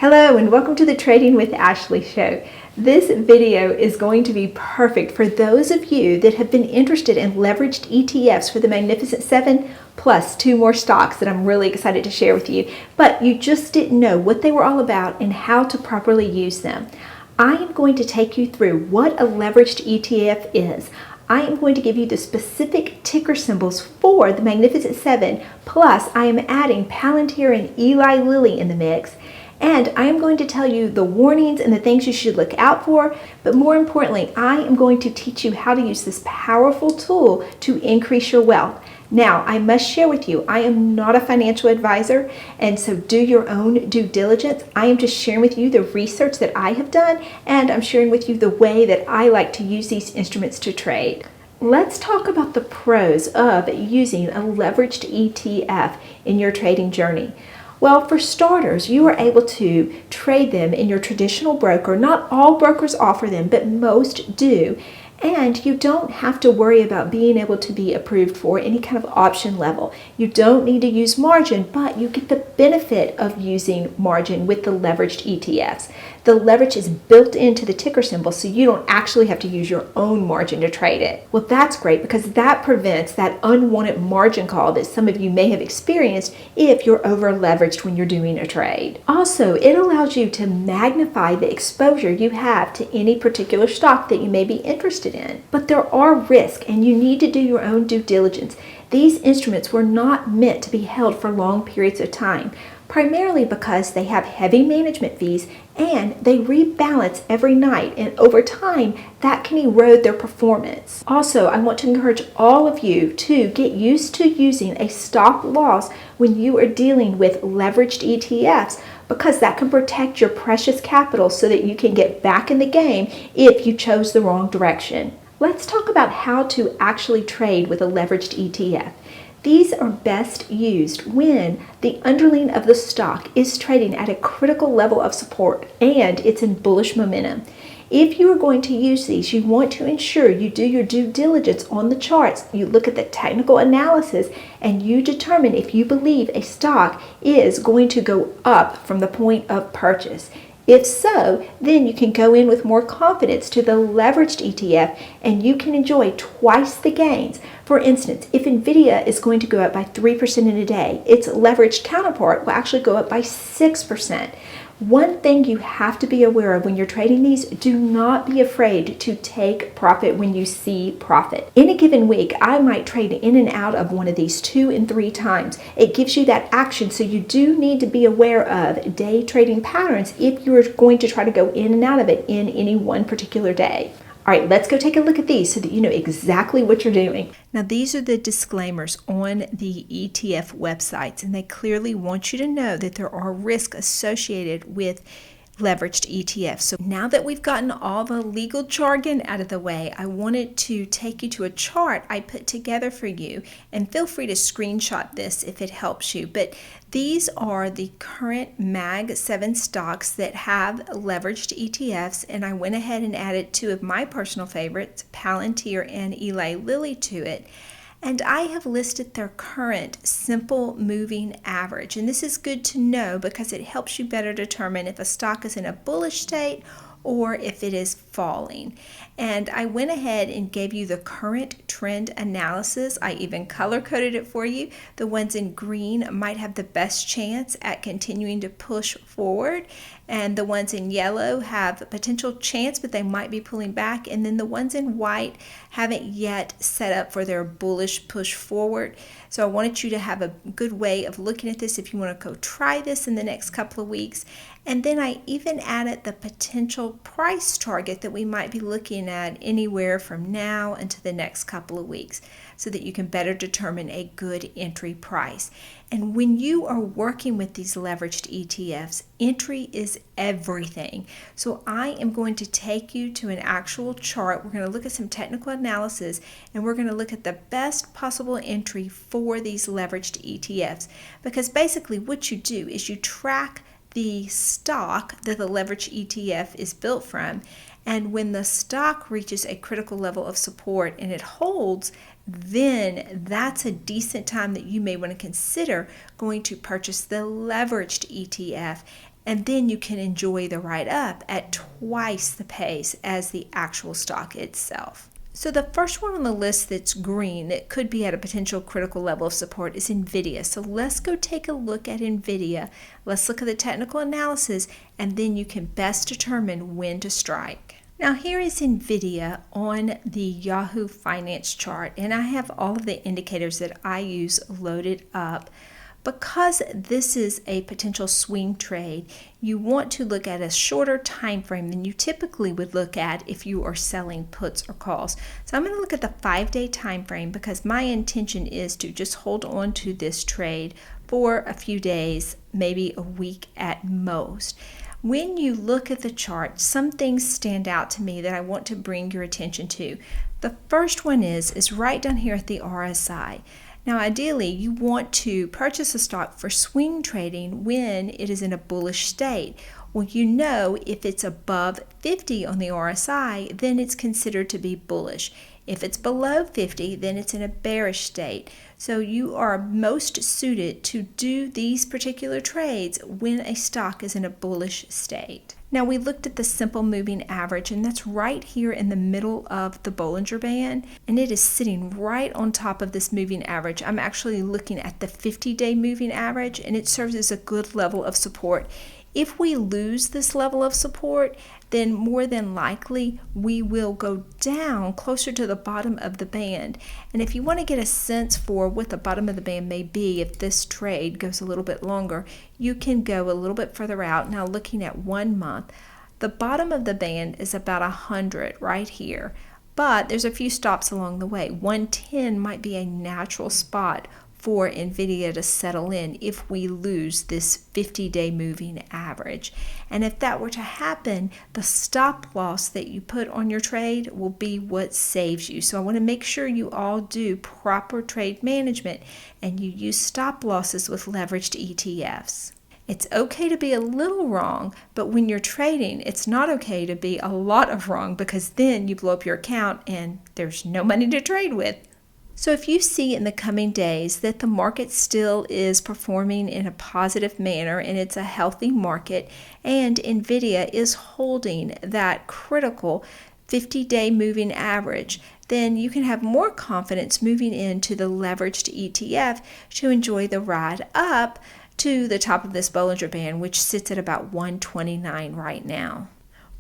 Hello and welcome to the Trading with Ashley show. This video is going to be perfect for those of you that have been interested in leveraged ETFs for the Magnificent Seven plus two more stocks that I'm really excited to share with you, but you just didn't know what they were all about and how to properly use them. I am going to take you through what a leveraged ETF is. I am going to give you the specific ticker symbols for the Magnificent Seven, plus I am adding PLTR and Eli Lilly in the mix. And I am going to tell you the warnings and the things you should look out for, but more importantly, I am going to teach you how to use this powerful tool to increase your wealth. Now, I must share with you, I am not a financial advisor, and so do your own due diligence. I am just sharing with you the research that I have done, and I'm sharing with you the way that I like to use these instruments to trade. Let's talk about the pros of using a leveraged ETF in your trading journey. Well, for starters, you are able to trade them in your traditional broker. Not all brokers offer them, but most do. And you don't have to worry about being able to be approved for any kind of option level. You don't need to use margin, but you get the benefit of using margin with the leveraged ETFs. The leverage is built into the ticker symbol, so you don't actually have to use your own margin to trade it. Well, that's great because that prevents that unwanted margin call that some of you may have experienced if you're over leveraged when you're doing a trade. Also, it allows you to magnify the exposure you have to any particular stock that you may be interested in. But there are risks and you need to do your own due diligence. These instruments were not meant to be held for long periods of time, primarily because they have heavy management fees and they rebalance every night, and over time that can erode their performance. Also, I want to encourage all of you to get used to using a stop loss when you are dealing with leveraged ETFs, because that can protect your precious capital so that you can get back in the game if you chose the wrong direction. Let's talk about how to actually trade with a leveraged ETF. These are best used when the underling of the stock is trading at a critical level of support and it's in bullish momentum. If you are going to use these, you want to ensure you do your due diligence on the charts. You look at the technical analysis and you determine if you believe a stock is going to go up from the point of purchase. If so, then you can go in with more confidence to the leveraged ETF and you can enjoy twice the gains. For instance, if Nvidia is going to go up by 3% in a day, its leveraged counterpart will actually go up by 6%. One thing you have to be aware of when you're trading these, do not be afraid to take profit when you see profit. In a given week, I might trade in and out of one of these 2 and 3 times. It gives you that action, so you do need to be aware of day trading patterns if you're going to try to go in and out of it in any one particular day. All right, let's go take a look at these so that you know exactly what you're doing. Now, these are the disclaimers on the ETF websites, and they clearly want you to know that there are risks associated with leveraged ETFs. So now that we've gotten all the legal jargon out of the way, I wanted to take you to a chart I put together for you, and feel free to screenshot this if it helps you. But these are the current Mag 7 stocks that have leveraged ETFs, and I went ahead and added 2 of my personal favorites, Palantir and Eli Lilly, to it. And I have listed their current simple moving average. And this is good to know because it helps you better determine if a stock is in a bullish state or if it is falling. And I went ahead and gave you the current trend analysis. I even color coded it for you. The ones in green might have the best chance at continuing to push forward, and the ones in yellow have a potential chance, but they might be pulling back, and then the ones in white haven't yet set up for their bullish push forward. So I wanted you to have a good way of looking at this if you want to go try this in the next couple of weeks. And then I even added the potential price target that we might be looking at anywhere from now until the next couple of weeks, so that you can better determine a good entry price. And when you are working with these leveraged ETFs, entry is everything. So I am going to take you to an actual chart. We're going to look at some technical analysis, and we're going to look at the best possible entry for these leveraged ETFs. Because basically what you do is you track the stock that the leverage ETF is built from, and when the stock reaches a critical level of support and it holds, then that's a decent time that you may want to consider going to purchase the leveraged ETF and then you can enjoy the ride up at twice the pace as the actual stock itself. So the first one on the list that's green that could be at a potential critical level of support is NVIDIA. So let's go take a look at NVIDIA. Let's look at the technical analysis, and then you can best determine when to strike. Now here is NVIDIA on the Yahoo Finance chart, and I have all of the indicators that I use loaded up. Because this is a potential swing trade, you want to look at a shorter time frame than you typically would look at if you are selling puts or calls. So I'm going to look at the 5-day time frame because my intention is to just hold on to this trade for a few days, maybe a week at most. When you look at the chart, some things stand out to me that I want to bring your attention to. The first one is right down here at the RSI. Now ideally you want to purchase a stock for swing trading when it is in a bullish state. Well, you know if it's above 50 on the RSI, then it's considered to be bullish. If it's below 50, then it's in a bearish state. So you are most suited to do these particular trades when a stock is in a bullish state. Now we looked at the simple moving average, and that's right here in the middle of the Bollinger Band, and it is sitting right on top of this moving average. I'm actually looking at the 50-day moving average, and it serves as a good level of support. If we lose this level of support, then more than likely we will go down closer to the bottom of the band. And if you want to get a sense for what the bottom of the band may be if this trade goes a little bit longer, you can go a little bit further out. Now looking at 1 month, the bottom of the band is about 100 right here. But there's a few stops along the way. 110 might be a natural spot for NVIDIA to settle in if we lose this 50-day moving average. And if that were to happen, the stop loss that you put on your trade will be what saves you. So I want to make sure you all do proper trade management and you use stop losses with leveraged ETFs. It's okay to be a little wrong, but when you're trading, it's not okay to be a lot of wrong because then you blow up your account and there's no money to trade with. So if you see in the coming days that the market still is performing in a positive manner and it's a healthy market and NVIDIA is holding that critical 50-day moving average, then you can have more confidence moving into the leveraged ETF to enjoy the ride up to the top of this Bollinger Band, which sits at about 129 right now.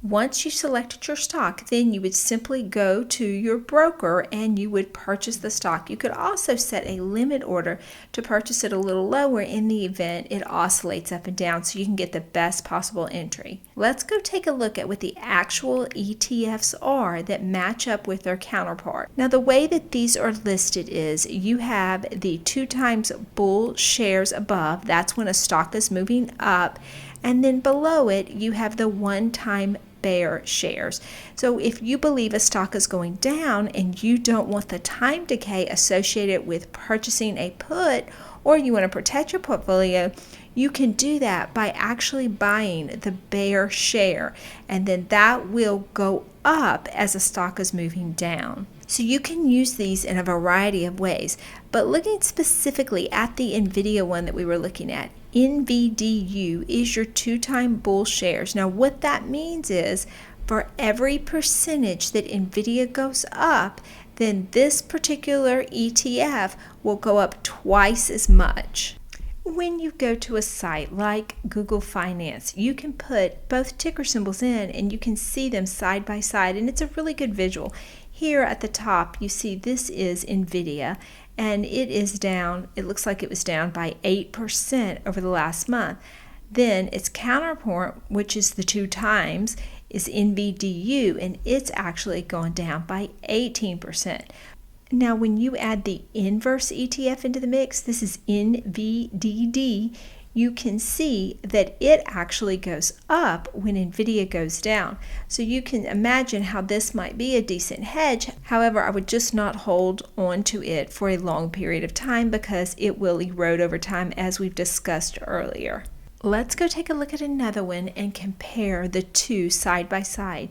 Once you selected your stock, then you would simply go to your broker and you would purchase the stock. You could also set a limit order to purchase it a little lower in the event it oscillates up and down so you can get the best possible entry. Let's go take a look at what the actual ETFs are that match up with their counterpart. Now the way that these are listed is you have the 2 times bull shares above, that's when a stock is moving up, and then below it you have the 1 time bear shares. So if you believe a stock is going down and you don't want the time decay associated with purchasing a put, or you want to protect your portfolio, you can do that by actually buying the bear share, and then that will go up as a stock is moving down. So you can use these in a variety of ways, but looking specifically at the NVIDIA one that we were looking at, NVDU is your 2 time bull shares. Now what that means is for every percentage that NVIDIA goes up, then this particular ETF will go up twice as much. When you go to a site like Google Finance, you can put both ticker symbols in and you can see them side by side, and it's a really good visual. Here at the top you see this is NVIDIA, and it is down, it looks like it was down by 8% over the last month. Then its counterpart, which is the 2 times, is NVDU, and it's actually gone down by 18%. Now when you add the inverse ETF into the mix, this is NVDD, you can see that it actually goes up when NVIDIA goes down. So you can imagine how this might be a decent hedge. However, I would just not hold on to it for a long period of time because it will erode over time, as we've discussed earlier. Let's go take a look at another one and compare the two side by side.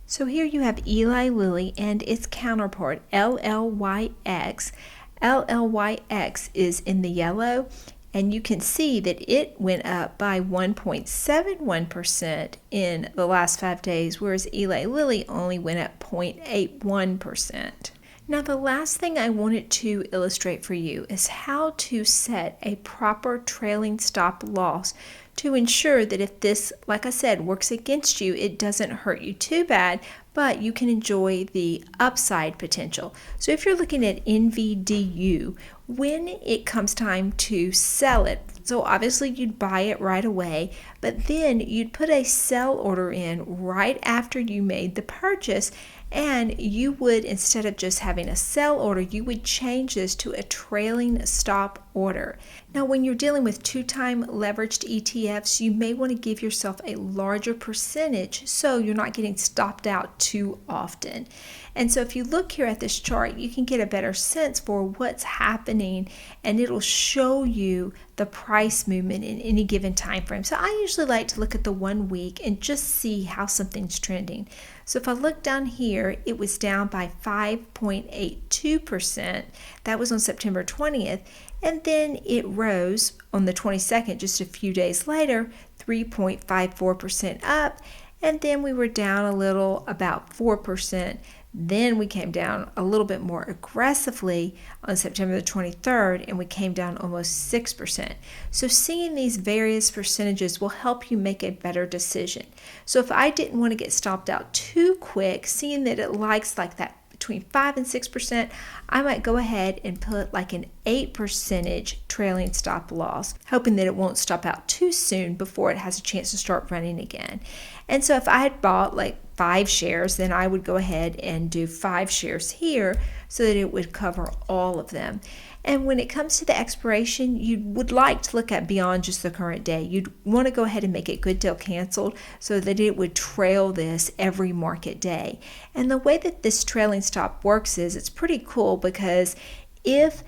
So here you have Eli Lilly and its counterpart LLYX. LLYX is in the yellow, And you can see that it went up by 1.71% in the last 5 days, whereas Eli Lilly only went up 0.81%. Now, the last thing I wanted to illustrate for you is how to set a proper trailing stop loss to ensure that if this, like I said, works against you, it doesn't hurt you too bad, but you can enjoy the upside potential. So if you're looking at NVDU, when it comes time to sell it, so obviously you'd buy it right away, but then you'd put a sell order in right after you made the purchase, and you would, instead of just having a sell order, you would change this to a trailing stop order. Now, when you're dealing with 2-time leveraged ETFs, you may want to give yourself a larger percentage so you're not getting stopped out too often. And so if you look here at this chart, you can get a better sense for what's happening, and it'll show you the price movement in any given time frame. So I usually like to look at the 1 week and just see how something's trending. So if I look down here, it was down by 5.82%. That was on September 20th. And then it rose on the 22nd, just a few days later, 3.54% up. And then we were down a little, about 4%. Then we came down a little bit more aggressively on September the 23rd, and we came down almost 6%. So seeing these various percentages will help you make a better decision. So if I didn't want to get stopped out too quick, seeing that it likes like that between 5 and 6%, I might go ahead and put like an 8% trailing stop loss, hoping that it won't stop out too soon before it has a chance to start running again. And so if I had bought like 5 shares, then I would go ahead and do 5 shares here so that it would cover all of them. And when it comes to the expiration, you would like to look at beyond just the current day. You'd want to go ahead and make it good till canceled so that it would trail this every market day. And the way that this trailing stop works is it's pretty cool, because if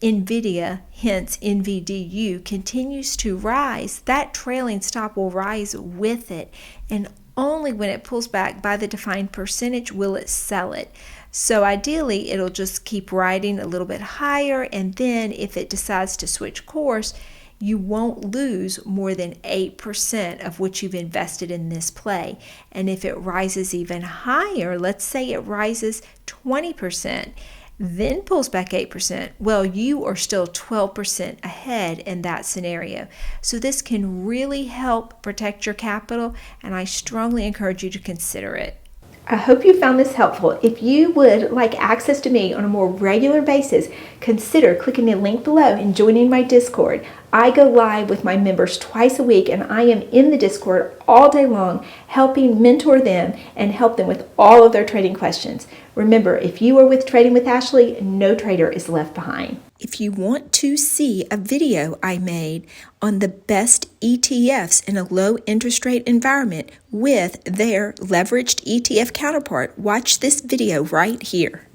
NVIDIA, hence NVDU, continues to rise, that trailing stop will rise with it, and only when it pulls back by the defined percentage will it sell it. So ideally, it'll just keep riding a little bit higher, and then if it decides to switch course, you won't lose more than 8% of what you've invested in this play. And if it rises even higher, let's say it rises 20%, then pulls back 8%, well, you are still 12% ahead in that scenario. So this can really help protect your capital, and I strongly encourage you to consider it. I hope you found this helpful. If you would like access to me on a more regular basis, consider clicking the link below and joining my Discord. I go live with my members twice a week, and I am in the Discord all day long, helping mentor them and help them with all of their trading questions. Remember, if you are with Trading with Ashley, no trader is left behind. If you want to see a video I made on the best ETFs in a low interest rate environment with their leveraged ETF counterpart, watch this video right here.